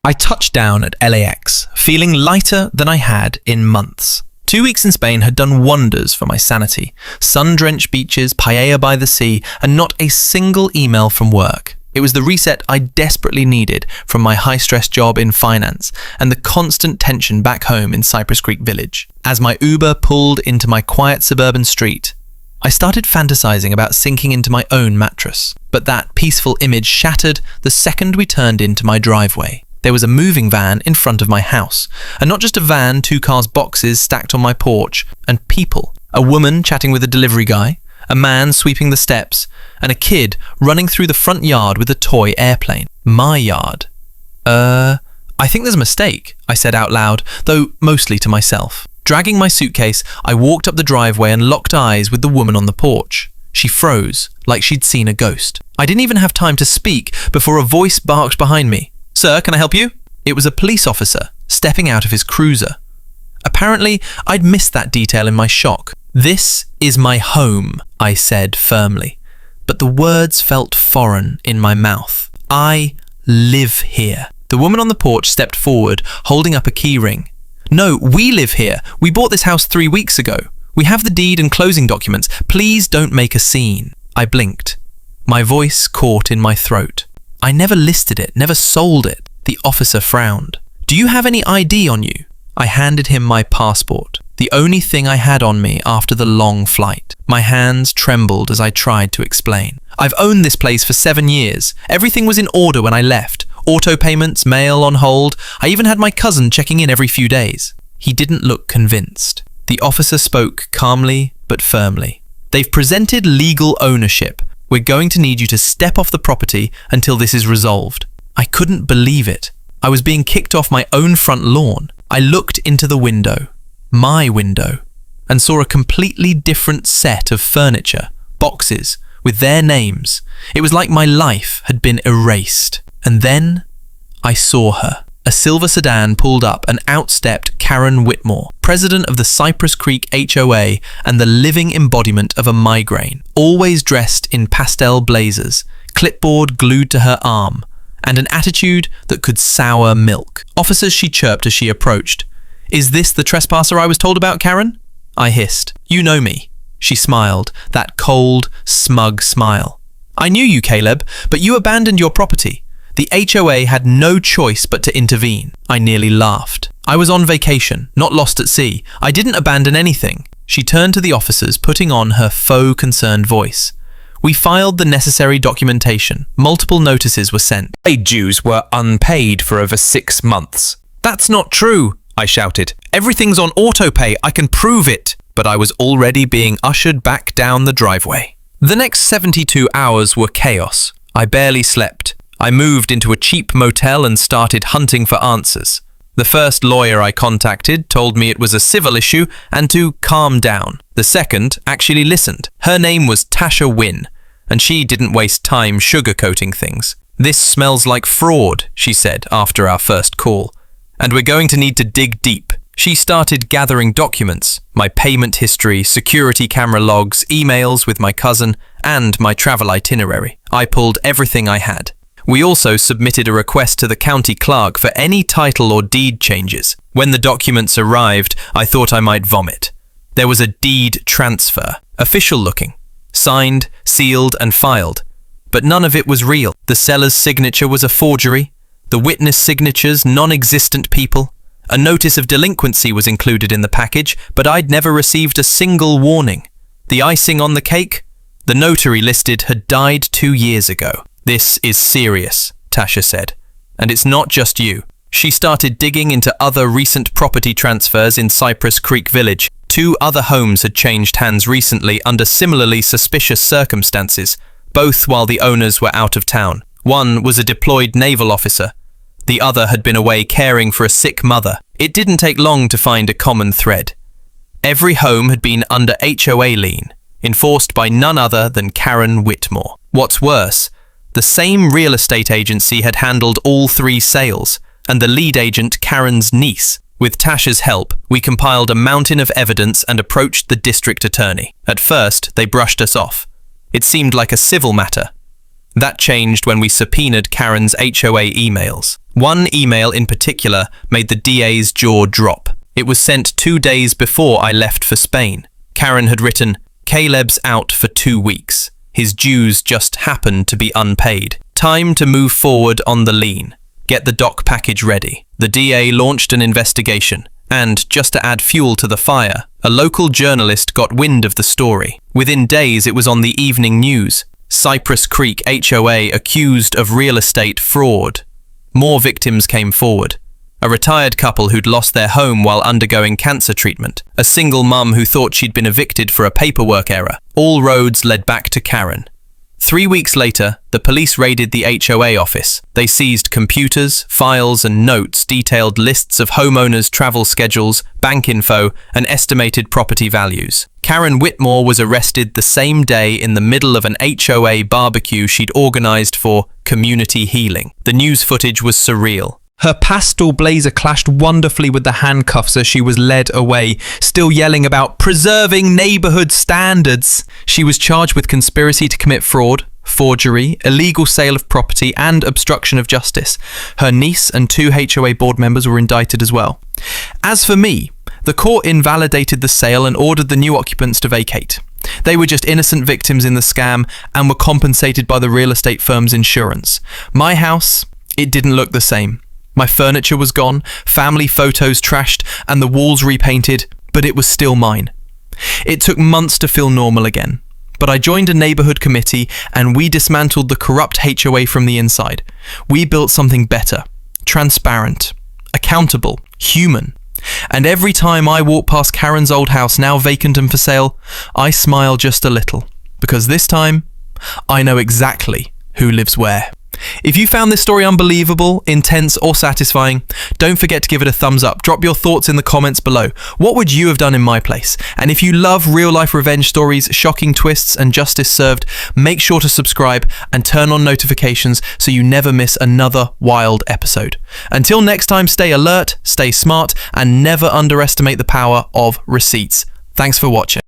I touched down at LAX, feeling lighter than I had in months. 2 weeks in Spain had done wonders for my sanity. Sun-drenched beaches, paella by the sea, and not a single email from work. It was the reset I desperately needed from my high-stress job in finance and the constant tension back home in Cypress Creek Village. As my Uber pulled into my quiet suburban street, I started fantasizing about sinking into my own mattress. But that peaceful image shattered the second we turned into my driveway. There was a moving van in front of my house, and not just a van, 2 cars' boxes stacked on my porch, and people. A woman chatting with a delivery guy, a man sweeping the steps, and a kid running through the front yard with a toy airplane. My yard. I think there's a mistake, I said out loud, though mostly to myself. Dragging my suitcase, I walked up the driveway and locked eyes with the woman on the porch. She froze, like she'd seen a ghost. I didn't even have time to speak before a voice barked behind me. "Sir, can I help you?" It was a police officer, stepping out of his cruiser. Apparently, I'd missed that detail in my shock. "This is my home," I said firmly, but the words felt foreign in my mouth. "I live here." The woman on the porch stepped forward, holding up a key ring. "No, we live here. We bought this house 3 weeks ago. We have the deed and closing documents. Please don't make a scene." I blinked. My voice caught in my throat. "I never listed it, never sold it." The officer frowned. "Do you have any ID on you?" I handed him my passport, the only thing I had on me after the long flight. My hands trembled as I tried to explain. "I've owned this place for 7 years. Everything was in order when I left. Auto payments, mail on hold. I even had my cousin checking in every few days." He didn't look convinced. The officer spoke calmly but firmly. "They've presented legal ownership. We're going to need you to step off the property until this is resolved." I couldn't believe it. I was being kicked off my own front lawn. I looked into the window, my window, and saw a completely different set of furniture, boxes, with their names. It was like my life had been erased. And then I saw her. A silver sedan pulled up and outstepped Karen Whitmore, president of the Cypress Creek HOA and the living embodiment of a migraine, always dressed in pastel blazers, clipboard glued to her arm, and an attitude that could sour milk. Officers, she chirped as she approached. "Is this the trespasser I was told about, Karen?" I hissed. "You know me." She smiled, that cold, smug smile. "I knew you, Caleb, but you abandoned your property. The HOA had no choice but to intervene." I nearly laughed. "I was on vacation, not lost at sea. I didn't abandon anything." She turned to the officers, putting on her faux concerned voice. "We filed the necessary documentation. Multiple notices were sent. Paid dues were unpaid for over 6 months. "That's not true," I shouted. "Everything's on autopay. I can prove it." But I was already being ushered back down the driveway. The next 72 hours were chaos. I barely slept. I moved into a cheap motel and started hunting for answers. The first lawyer I contacted told me it was a civil issue and to calm down. The second actually listened. Her name was Tasha Wynn, and she didn't waste time sugarcoating things. "This smells like fraud," she said after our first call, "and we're going to need to dig deep." She started gathering documents, my payment history, security camera logs, emails with my cousin, and my travel itinerary. I pulled everything I had. We also submitted a request to the county clerk for any title or deed changes. When the documents arrived, I thought I might vomit. There was a deed transfer, official looking, signed, sealed, and filed. But none of it was real. The seller's signature was a forgery, the witness signatures non-existent people. A notice of delinquency was included in the package, but I'd never received a single warning. The icing on the cake? The notary listed had died 2 years ago. "This is serious," Tasha said, "and it's not just you." She started digging into other recent property transfers in Cypress Creek Village. 2 other homes had changed hands recently under similarly suspicious circumstances, both while the owners were out of town. One was a deployed naval officer. The other had been away caring for a sick mother. It didn't take long to find a common thread. Every home had been under HOA lien, enforced by none other than Karen Whitmore. What's worse, the same real estate agency had handled all 3 sales, and the lead agent Karen's niece. With Tasha's help, we compiled a mountain of evidence and approached the district attorney. At first, they brushed us off. It seemed like a civil matter. That changed when we subpoenaed Karen's HOA emails. One email in particular made the DA's jaw drop. It was sent 2 days before I left for Spain. Karen had written, "Caleb's out for 2 weeks. His dues just happened to be unpaid. Time to move forward on the lien. Get the doc package ready." The DA launched an investigation, and just to add fuel to the fire, a local journalist got wind of the story. Within days, it was on the evening news. Cypress Creek HOA accused of real estate fraud. More victims came forward. A retired couple who'd lost their home while undergoing cancer treatment. A single mum who thought she'd been evicted for a paperwork error. All roads led back to Karen. 3 weeks later, the police raided the HOA office. They seized computers, files and notes detailed lists of homeowners' travel schedules, bank info, and estimated property values. Karen Whitmore was arrested the same day in the middle of an HOA barbecue she'd organised for community healing. The news footage was surreal. Her pastel blazer clashed wonderfully with the handcuffs as she was led away, still yelling about preserving neighbourhood standards. She was charged with conspiracy to commit fraud, forgery, illegal sale of property, and obstruction of justice. Her niece and 2 HOA board members were indicted as well. As for me, the court invalidated the sale and ordered the new occupants to vacate. They were just innocent victims in the scam and were compensated by the real estate firm's insurance. My house, it didn't look the same. My furniture was gone, family photos trashed, and the walls repainted, but it was still mine. It took months to feel normal again, but I joined a neighbourhood committee and we dismantled the corrupt HOA from the inside. We built something better, transparent, accountable, human. And every time I walk past Karen's old house, now vacant and for sale, I smile just a little, because this time, I know exactly who lives where. If you found this story unbelievable, intense, or satisfying, don't forget to give it a thumbs up. Drop your thoughts in the comments below. What would you have done in my place? And if you love real-life revenge stories, shocking twists, and justice served, make sure to subscribe and turn on notifications so you never miss another wild episode. Until next time, stay alert, stay smart, and never underestimate the power of receipts. Thanks for watching.